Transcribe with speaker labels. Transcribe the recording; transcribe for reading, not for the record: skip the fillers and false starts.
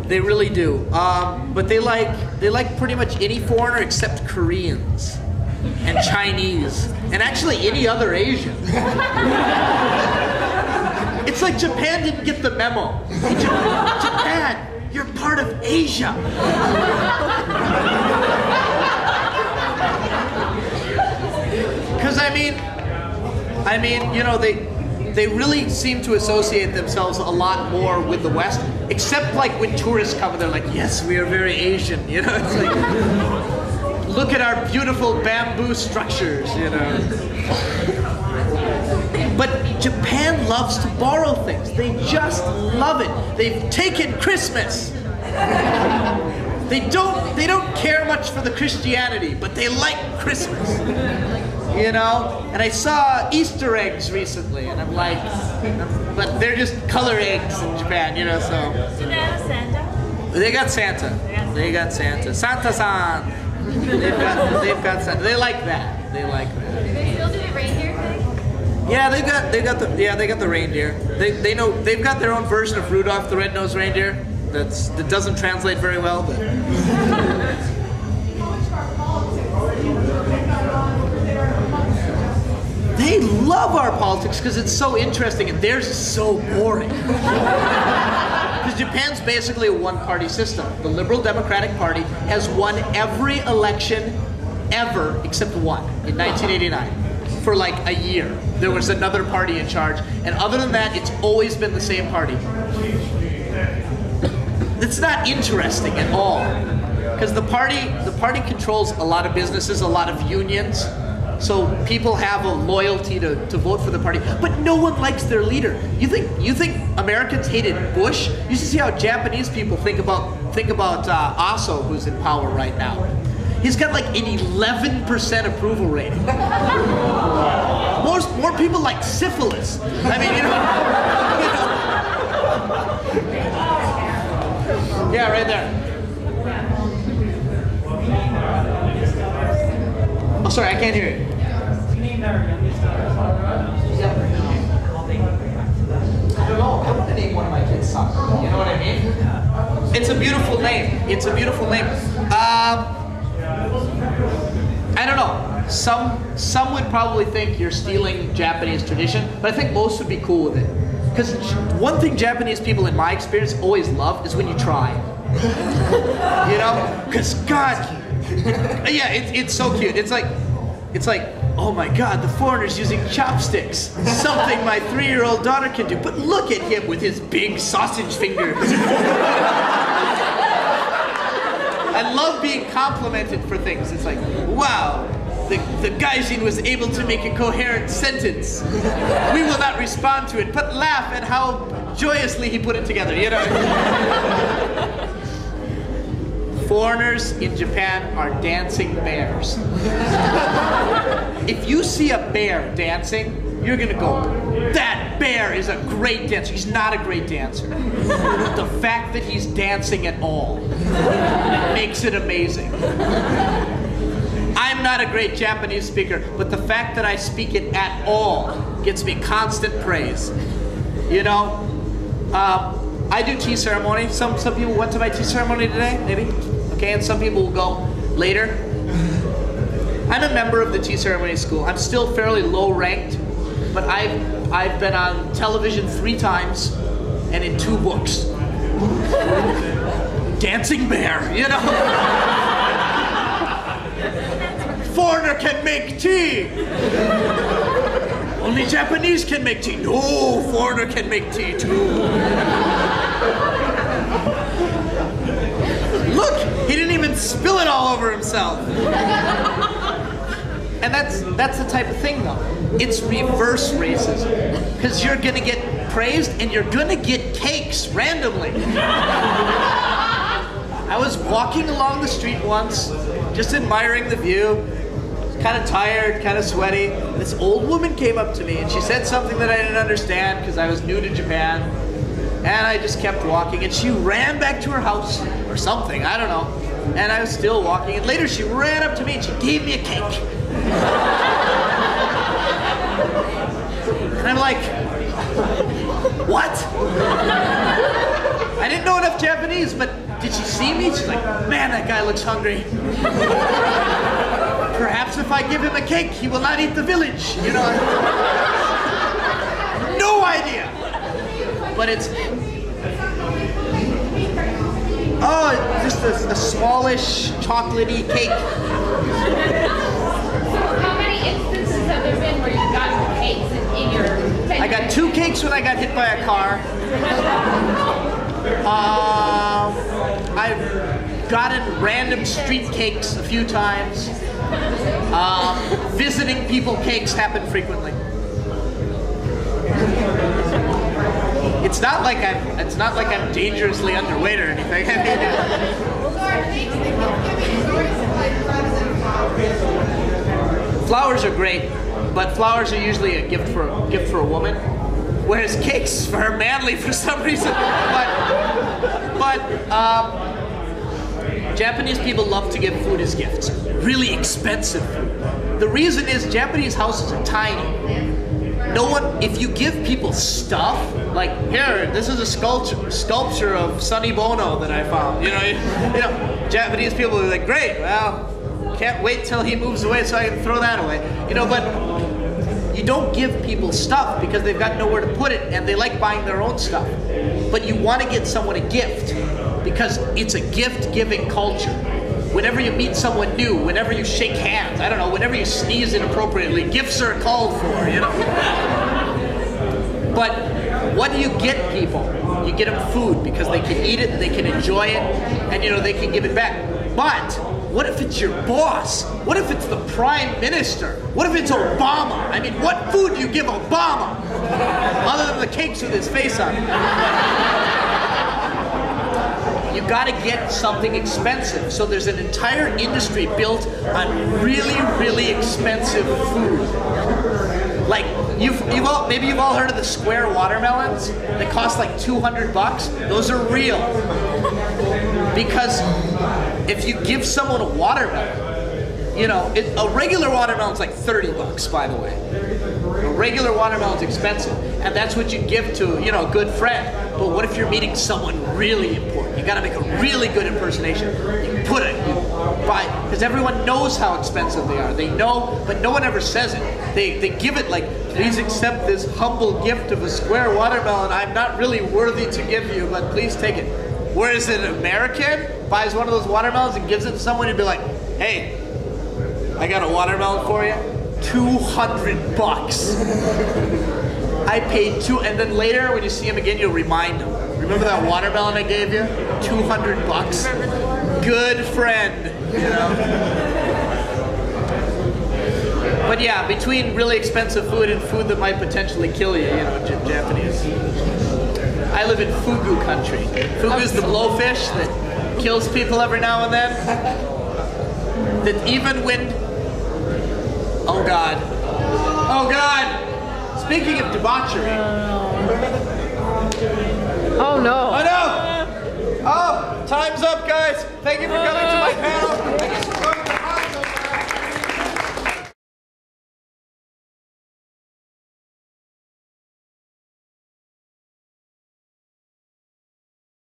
Speaker 1: They really do. But they like pretty much any foreigner except Koreans and Chinese and actually any other Asian. It's like Japan didn't get the memo. Hey, Japan, you're part of Asia. Because I mean, you know, they really seem to associate themselves a lot more with the West, except like when tourists come and they're like, yes, we are very Asian, you know? It's like, look at our beautiful bamboo structures, you know? But Japan loves to borrow things. They just love it. They've taken Christmas. They don't care much for the Christianity, but they like Christmas. You know? And I saw Easter eggs recently, and I'm like, but they're just color eggs in Japan, you know, so.
Speaker 2: Do they have Santa?
Speaker 1: They got Santa. They got Santa. Santa-san. They've got Santa. They like that. They like that.
Speaker 2: Do they still do the reindeer thing?
Speaker 1: Yeah, they got the reindeer. They know they've got their own version of Rudolph the Red-Nosed Reindeer. That doesn't translate very well, but. They love our politics because it's so interesting and theirs is so boring. Because Japan's basically a one-party system. The Liberal Democratic Party has won every election ever except one in 1989 for like a year. There was another party in charge, and other than that, it's always been the same party. It's not interesting at all because the party controls a lot of businesses, a lot of unions. So people have a loyalty to vote for the party, but no one likes their leader. You think Americans hated Bush? You should see how Japanese people think about Aso, who's in power right now. He's got like an 11% approval rating. More people like syphilis. I mean, you know. Yeah, right there. Oh, sorry, I can't hear you. I don't know. I want to name one of my kids something. You know what I mean? It's a beautiful name. It's a beautiful name. I don't know. Some would probably think you're stealing Japanese tradition, but I think most would be cool with it. Because one thing Japanese people, in my experience, always love is when you try. You know? Because God, yeah, it's so cute. It's like, oh my God, the foreigner's using chopsticks. Something my 3-year-old daughter can do. But look at him with his big sausage fingers. I love being complimented for things. It's like, wow, the gaijin was able to make a coherent sentence. We will not respond to it, but laugh at how joyously he put it together, you know? Foreigners in Japan are dancing bears. If you see a bear dancing, you're gonna go, that bear is a great dancer. He's not a great dancer. The fact that he's dancing at all makes it amazing. I'm not a great Japanese speaker, but the fact that I speak it at all gets me constant praise. You know, I do tea ceremony. Some people went to my tea ceremony today, maybe. Okay, and some people will go later. I'm a member of the tea ceremony school. I'm still fairly low ranked, but I've been on television 3 times and in 2 books. Dancing bear, you know? Foreigner can make tea! Only Japanese can make tea. No, foreigner can make tea too. Look, he didn't even spill it all over himself. And that's the type of thing though. It's reverse racism. Because you're gonna get praised and you're gonna get cakes randomly. I was walking along the street once, just admiring the view. Kind of tired, kind of sweaty. This old woman came up to me and she said something that I didn't understand because I was new to Japan. And I just kept walking and she ran back to her house or something, I don't know. And I was still walking and later she ran up to me and she gave me a cake. And I'm like, what? I didn't know enough Japanese, but did she see me? She's like, man, that guy looks hungry. Perhaps if I give him a cake, he will not eat the village. You know? No idea. But it's, oh, just a smallish, chocolatey cake.
Speaker 3: How many instances have there been where you've gotten cakes in your...
Speaker 1: I got 2 cakes when I got hit by a car. I've gotten random street cakes a few times. Visiting people cakes happen frequently. It's not like I'm dangerously underweight or anything. Flowers are great, but flowers are usually a gift for a woman, whereas cakes are manly for some reason. But Japanese people love to give food as gifts, really expensive food. The reason is Japanese houses are tiny. No one, if you give people stuff, like here, this is a sculpture of Sonny Bono that I found. You know, Japanese people are like, great, well, can't wait till he moves away so I can throw that away. You know, but you don't give people stuff because they've got nowhere to put it and they like buying their own stuff. But you want to get someone a gift because it's a gift-giving culture. Whenever you meet someone new, whenever you shake hands, I don't know, whenever you sneeze inappropriately, gifts are called for, you know? But what do you get people? You get them food because they can eat it, they can enjoy it, and you know, they can give it back. But what if it's your boss? What if it's the prime minister? What if it's Obama? I mean, what food do you give Obama? Other than the cakes with his face on it. You gotta get something expensive. So there's an entire industry built on really, really expensive food. Like, maybe you've all heard of the square watermelons that cost like 200 bucks. Those are real. Because if you give someone a watermelon, you know, a regular watermelon's like 30 bucks, by the way. A regular watermelon's expensive, and that's what you give to, you know, a good friend. But what if you're meeting someone really important? You gotta make a really good impersonation. You buy, because everyone knows how expensive they are. They know, but no one ever says it. They give it like, please accept this humble gift of a square watermelon. I'm not really worthy to give you, but please take it. Whereas an American buys one of those watermelons and gives it to someone, you'd be like, hey, I got a watermelon for you. 200 bucks. I paid and then later when you see him again, you'll remind him. Remember that watermelon I gave you? 200 bucks. Good friend, you know. But yeah, between really expensive food and food that might potentially kill you, you know, Japanese. I live in fugu country. Fugu is the blowfish that kills people every now and then. That even when, oh God. Oh God. Speaking of debauchery.
Speaker 4: Oh no.
Speaker 1: Oh no. Oh, time's up, guys. Thank you for coming to my panel.